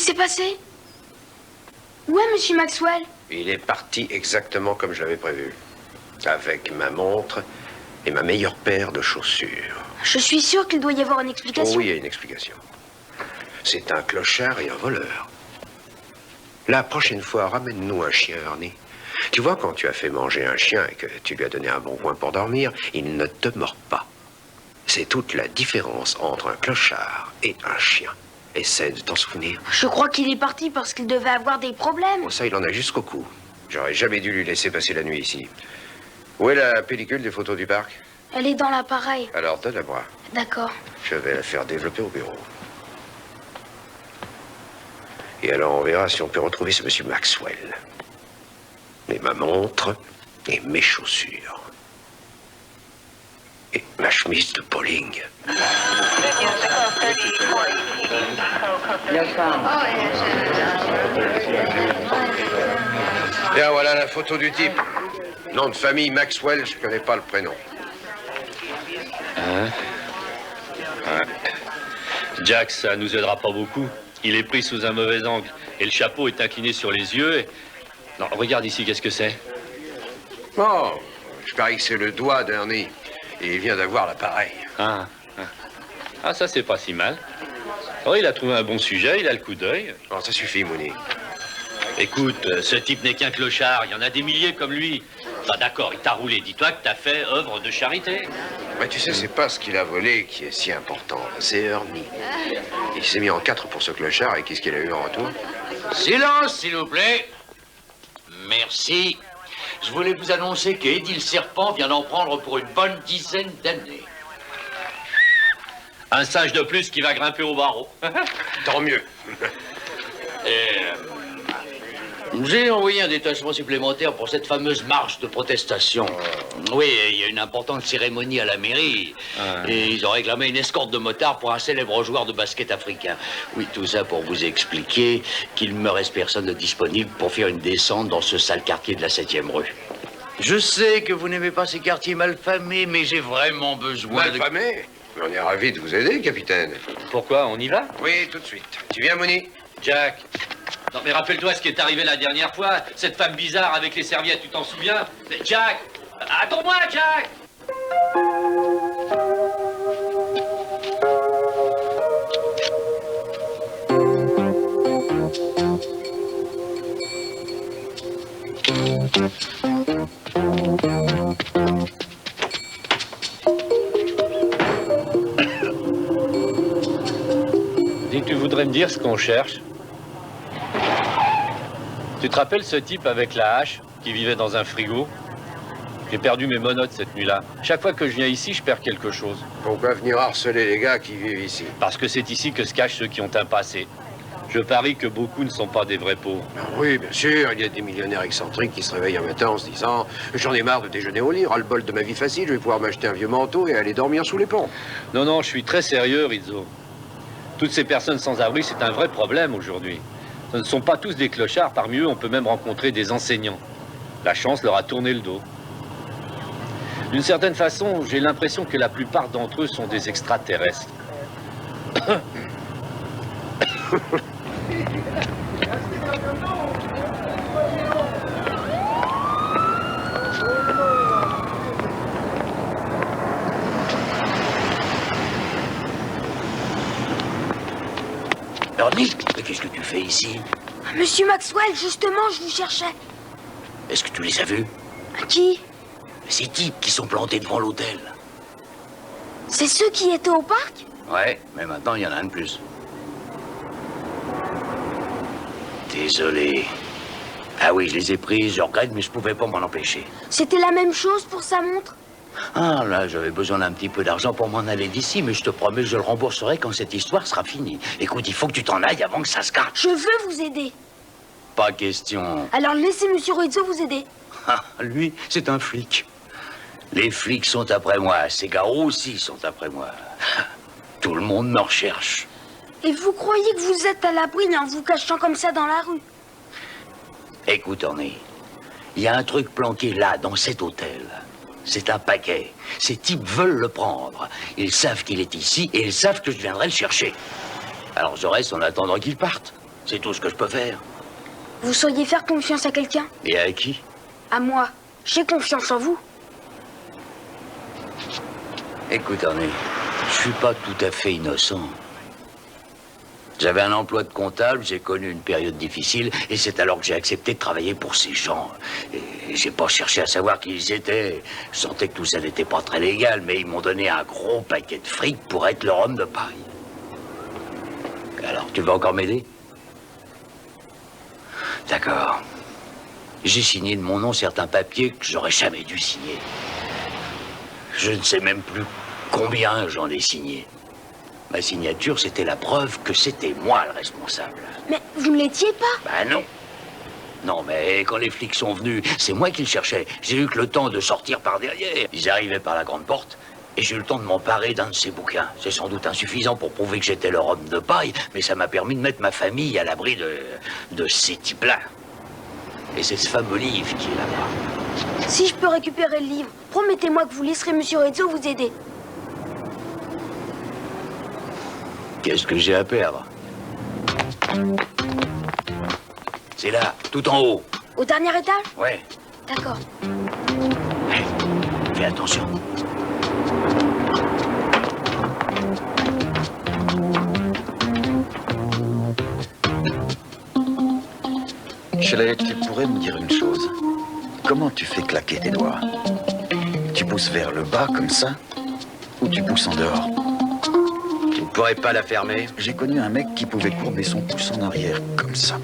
s'est passé? Où est Monsieur Maxwell? Il est parti exactement comme je l'avais prévu. Avec ma montre et ma meilleure paire de chaussures. Je suis sûr qu'il doit y avoir une explication. Oh oui, il y a une explication. C'est un clochard et un voleur. La prochaine fois, ramène-nous un chien, Ernie. Tu vois, quand tu as fait manger un chien et que tu lui as donné un bon coin pour dormir, il ne te mord pas. C'est toute la différence entre un clochard et un chien. Essaie de t'en souvenir. Je crois qu'il est parti parce qu'il devait avoir des problèmes. Bon, ça, il en a jusqu'au cou. J'aurais jamais dû lui laisser passer la nuit ici. Où est la pellicule des photos du parc? Elle est dans l'appareil. Alors, donne-la-moi. D'accord. Je vais la faire développer au bureau. Et alors, on verra si on peut retrouver ce monsieur Maxwell. Et ma montre et mes chaussures. Et ma chemise de bowling. Bien, voilà la photo du type. Nom de famille Maxwell, je connais pas le prénom. Hein? Ouais. Jack, ça nous aidera pas beaucoup. Il est pris sous un mauvais angle. Et le chapeau est incliné sur les yeux. Et... Non, regarde ici, qu'est-ce que c'est? Oh, je parie que c'est le doigt d'Ernie. Et il vient d'avoir l'appareil. Ah, ça, c'est pas si mal. Oh, il a trouvé un bon sujet, il a le coup d'œil. Bon, ça suffit, Mooney. Écoute, ce type n'est qu'un clochard. Il y en a des milliers comme lui. Bah, d'accord, il t'a roulé. Dis-toi que t'as fait œuvre de charité. Mais tu sais, c'est pas ce qu'il a volé qui est si important. C'est Ernie. Il s'est mis en 4 pour ce clochard et qu'est-ce qu'il a eu en retour? Silence, s'il vous plaît. Merci. Je voulais vous annoncer qu'Eddie le Serpent vient d'en prendre pour une bonne dizaine d'années. Un singe de plus qui va grimper au barreau. Tant mieux. J'ai envoyé un détachement supplémentaire pour cette fameuse marche de protestation. Oui, il y a une importante cérémonie à la mairie. Et ils ont réclamé une escorte de motards pour un célèbre joueur de basket africain. Oui, tout ça pour vous expliquer qu'il me reste personne de disponible pour faire une descente dans ce sale quartier de la 7e rue. Je sais que vous n'aimez pas ces quartiers malfamés, mais j'ai vraiment besoin Malfamé? On est ravis de vous aider, capitaine. Pourquoi, on y va? Oui, tout de suite. Tu viens, Mooney? Jack. Non, mais rappelle-toi ce qui est arrivé la dernière fois. Cette femme bizarre avec les serviettes, tu t'en souviens? Jack! Attends-moi, Jack! Dis que tu voudrais me dire ce qu'on cherche? Tu te rappelles ce type avec la hache qui vivait dans un frigo? J'ai perdu mes monotes cette nuit-là. Chaque fois que je viens ici, je perds quelque chose. Pourquoi venir harceler les gars qui vivent ici? Parce que c'est ici que se cachent ceux qui ont un passé. Je parie que beaucoup ne sont pas des vrais pauvres. Oui, bien sûr, il y a des millionnaires excentriques qui se réveillent un matin en se disant « J'en ai marre de déjeuner au lit, ras-le-bol de ma vie facile, je vais pouvoir m'acheter un vieux manteau et aller dormir sous les ponts. » Non, non, je suis très sérieux, Rizzo. Toutes ces personnes sans abri, c'est un vrai problème aujourd'hui. Ce ne sont pas tous des clochards, parmi eux, on peut même rencontrer des enseignants. La chance leur a tourné le dos. D'une certaine façon, j'ai l'impression que la plupart d'entre eux sont des extraterrestres. Ernie, mais qu'est-ce que tu fais ici? Monsieur Maxwell, justement, je vous cherchais. Est-ce que tu les as vus? Qui? Ces types qui sont plantés devant l'hôtel. C'est ceux qui étaient au parc? Ouais, mais maintenant, il y en a un de plus. Désolé. Ah oui, je les ai prises, je regrette, mais je pouvais pas m'en empêcher. C'était la même chose pour sa montre? Ah, là, j'avais besoin d'un petit peu d'argent pour m'en aller d'ici, mais je te promets que je le rembourserai quand cette histoire sera finie. Écoute, il faut que tu t'en ailles avant que ça se cache. Je veux vous aider. Pas question. Alors laissez Monsieur Rizzo vous aider. Ah, lui, c'est un flic. Les flics sont après moi, ces gars aussi sont après moi. Tout le monde me recherche. Et vous croyez que vous êtes à l'abri en vous cachant comme ça dans la rue? Écoute, Ernie, il y a un truc planqué là, dans cet hôtel. C'est un paquet. Ces types veulent le prendre. Ils savent qu'il est ici et ils savent que je viendrai le chercher. Alors je reste en attendant qu'il parte. C'est tout ce que je peux faire. Vous sauriez faire confiance à quelqu'un? Et à qui? À moi. J'ai confiance en vous. Écoute, Ernie, je suis pas tout à fait innocent. J'avais un emploi de comptable, j'ai connu une période difficile, et c'est alors que j'ai accepté de travailler pour ces gens. Et j'ai pas cherché à savoir qui ils étaient. Je sentais que tout ça n'était pas très légal, mais ils m'ont donné un gros paquet de fric pour être leur homme de paille. Alors, tu veux encore m'aider? D'accord. J'ai signé de mon nom certains papiers que j'aurais jamais dû signer. Je ne sais même plus combien j'en ai signé. Ma signature, c'était la preuve que c'était moi le responsable. Mais vous ne l'étiez pas? Ben non. Non, mais quand les flics sont venus, c'est moi qui le cherchais. J'ai eu que le temps de sortir par derrière. Ils arrivaient par la grande porte, et j'ai eu le temps de m'emparer d'un de ces bouquins. C'est sans doute insuffisant pour prouver que j'étais leur homme de paille, mais ça m'a permis de mettre ma famille à l'abri de ces types-là. Et c'est ce fameux livre qui est là-bas. Si je peux récupérer le livre, promettez-moi que vous laisserez Monsieur Rizzo vous aider. Qu'est-ce que j'ai à perdre? C'est là, tout en haut. Au dernier étage? Ouais. D'accord. Hey, fais attention. Shelley, tu pourrais me dire une chose. Comment tu fais claquer tes doigts? Tu pousses vers le bas comme ça? Ou tu pousses en dehors? Tu ne pourrais pas la fermer? J'ai connu un mec qui pouvait courber son pouce en arrière comme ça.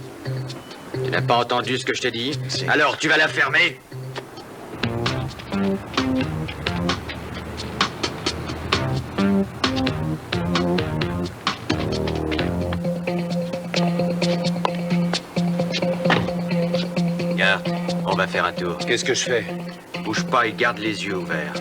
Tu n'as pas entendu ce que je t'ai dit? Si. Alors, tu vas la fermer? Garde, on va faire un tour. Qu'est-ce que je fais? Bouge pas et garde les yeux ouverts.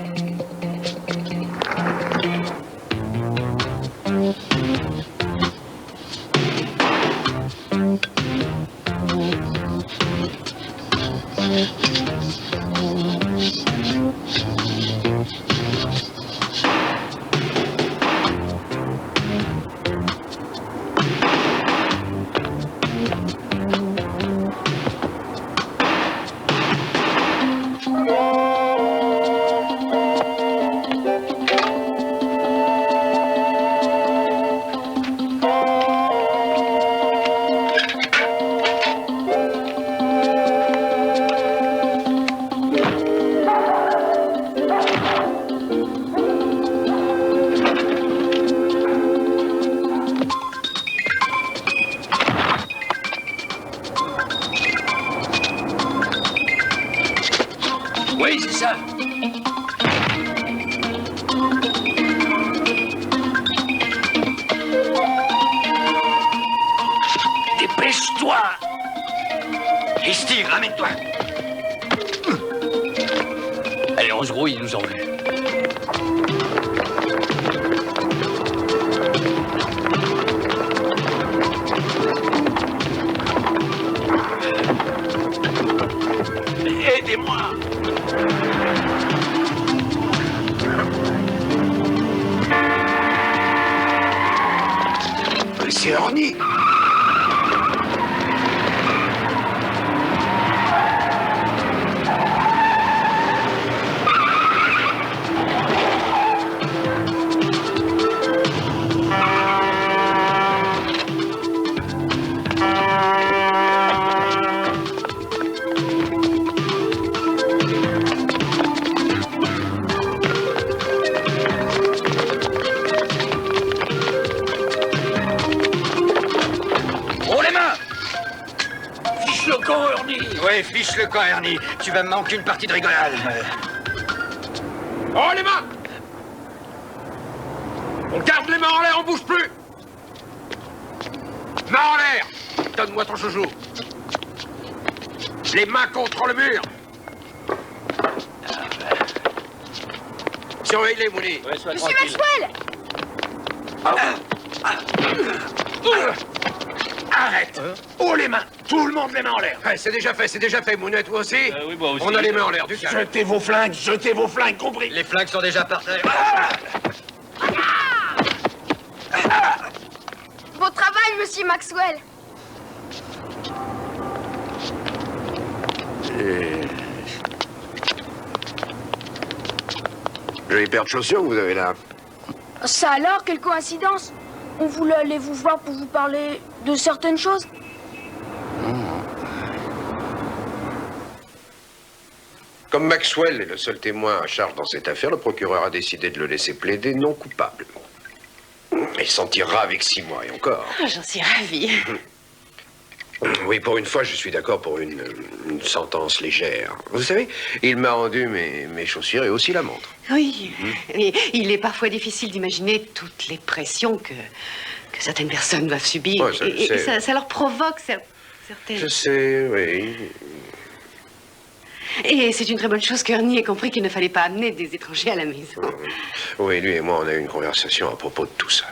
Oui, c'est ça. Dépêche-toi. Et Steve, ramène-toi. Allez, on se grouille, ils nous ont vus. Aidez-moi. C'est Ernie! Ouais, fiche le camp, Ernie. Tu vas me manquer une partie de rigolade. Oh, les mains! On garde les mains en l'air, on bouge plus! Mains en l'air! Donne-moi ton joujou. Les mains contre le mur. Surveille-les, Mouli. Ouais, sois Monsieur tranquille. Maxwell! Arrête! Oh, les mains! Tout le monde les mains en l'air! Ouais, c'est déjà fait, Mounet, toi aussi? Oui, moi aussi. On a les mains en l'air, du calme. jetez vos flingues, compris? Les flingues sont déjà par terre. Bon travail, monsieur Maxwell. Jolie paire de chaussures que vous avez là. Ça alors, quelle coïncidence. On voulait aller vous voir pour vous parler de certaines choses. Comme Maxwell est le seul témoin à charge dans cette affaire, le procureur a décidé de le laisser plaider non coupable. Il s'en tirera avec 6 mois et encore. Oh, j'en suis ravie. Oui, pour une fois, je suis d'accord pour une sentence légère. Vous savez, il m'a rendu mes chaussures et aussi la montre. Oui, mais il est parfois difficile d'imaginer toutes les pressions que certaines personnes doivent subir. Ouais, ça, je et sais. ça leur provoque certaines... Je sais, oui. Et c'est une très bonne chose qu'Ernie ait compris qu'il ne fallait pas amener des étrangers à la maison. Oui, lui et moi, on a eu une conversation à propos de tout ça.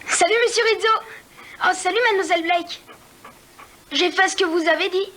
Salut, monsieur Rizzo. Oh, salut, mademoiselle Blake. J'ai fait ce que vous avez dit.